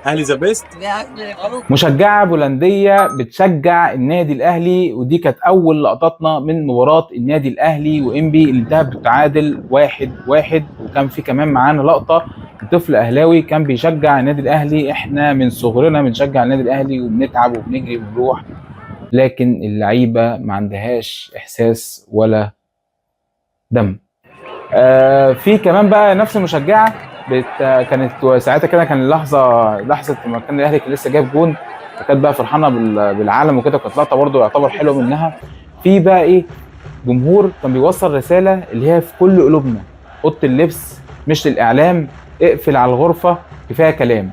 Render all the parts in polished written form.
اهلي ذا بيست. مشجعة بولندية بتشجع النادي الأهلي، ودي كانت أول لقطاتنا من مباراة النادي الأهلي وإنبي اللي انتهت بالتعادل 1-1. وكان في كمان معانا لقطة طفل أهلاوي كان بيشجع النادي الأهلي. إحنا من صغرنا بنشجع النادي الأهلي وبنتعب وبنجري وبنروح، لكن اللعيبة ما عندهاش إحساس ولا دم. في كمان بقى نفس المشجعة كانت ساعتها كده، كان لحظه ما كان الاهلي كان لسه جايب جون، وكانت بقى فرحانه بالعالم وكده. كانت لقطه برده يعتبر حلوه منها. في بقى ايه، جمهور كان بيوصل رساله اللي هي في كل قلوبنا: اوضه اللبس مش للاعلام، اقفل على الغرفه كفايه كلام.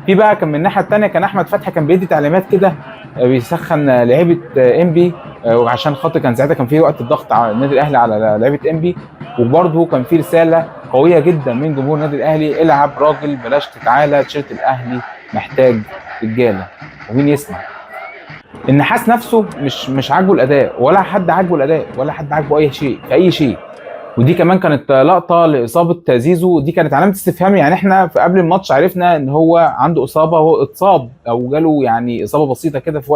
في بقى كان من الناحيه الثانيه كان احمد فتحي كان بيدي تعليمات كده، بيسخن لعيبه انبي، وعشان خاطر كان ساعتها كان في وقت الضغط على النادي الاهلي على لعيبه انبي. وبرده كان في رساله قويه جدا من جمهور النادي الاهلي: العب راجل بلاش تتعالى، تيشيرت الاهلي محتاج رجاله. ومين يسمع؟ النحاس نفسه مش عاجبه الاداء، ولا حد عاجبه الاداء، ولا حد عاجبه اي شيء في اي شيء. ودي كمان كانت لقطه لاصابه زيزو، دي كانت علامه استفهام. يعني احنا في قبل الماتش عرفنا ان هو عنده اصابه، هو اتصاب او جاله يعني اصابه بسيطه كده في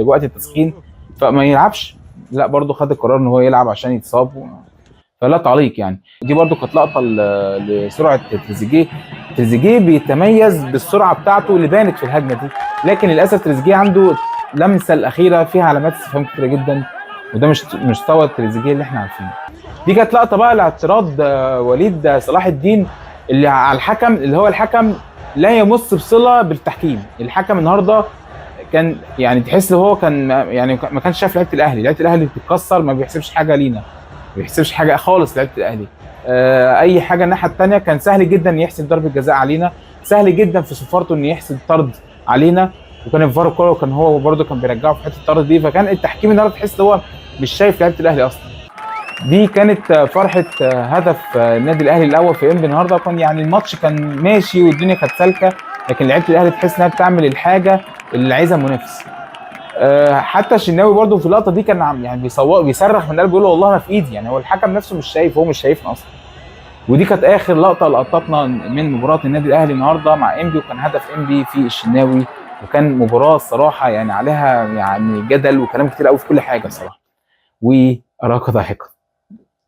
وقت التسخين، فما يلعبش. لا، برضه خد القرار ان هو يلعب عشان يتصاب، فلا تعليق يعني. دي برضه كانت لقطه لسرعه تريزيجيه. تريزيجيه بيتميز بالسرعه بتاعته اللي بانت في الهجمه دي، لكن للاسف تريزيجيه عنده لمسه الاخيره فيها علامات استفهام كتيره جدا، وده مش مستوى تريزيجيه اللي احنا عارفينه. دي كانت لقطه بقى لاعتراض وليد صلاح الدين اللي على الحكم، اللي هو الحكم لا يمس بصله بالتحكيم. الحكم النهارده كان يعني تحس ان هو كان يعني ما كانش شايف لعيبه الاهلي. لعيبه الاهلي بتتكسر، ما بيحسبش حاجه لينا، ما بيحسبش حاجه خالص لعيبه الاهلي. اي حاجه الناحيه الثانيه كان سهل جدا يحسب ضربه جزاء علينا، سهل جدا في سفارته ان يحسب طرد علينا، وكان الفار كله كان هو برده كان بيرجعه في حته الطرد دي. فكان التحكيم النهارده تحس هو مش شايف لعيبه الاهلي اصلا. دي كانت فرحه هدف النادي الاهلي الاول في انبي النهارده. كان يعني الماتش كان ماشي والدنيا كانت سالكه، لكن لعيبه الاهلي تحس انها بتعمل الحاجه اللي عايزها المنافس. حتى الشناوي برده في اللقطه دي كان يعني بيصرخ من قلبه، بيقول له والله ما في ايدي. يعني هو الحكم نفسه مش شايف، هو مش شايفنا اصلا. ودي كانت اخر لقطه لقطتنا من مباراه النادي الاهلي النهارده مع انبي، وكان هدف انبي في الشناوي. وكان مباراه الصراحه يعني عليها يعني جدل وكلام كتير قوي في كل حاجه الصراحه. واراك ضاحكا.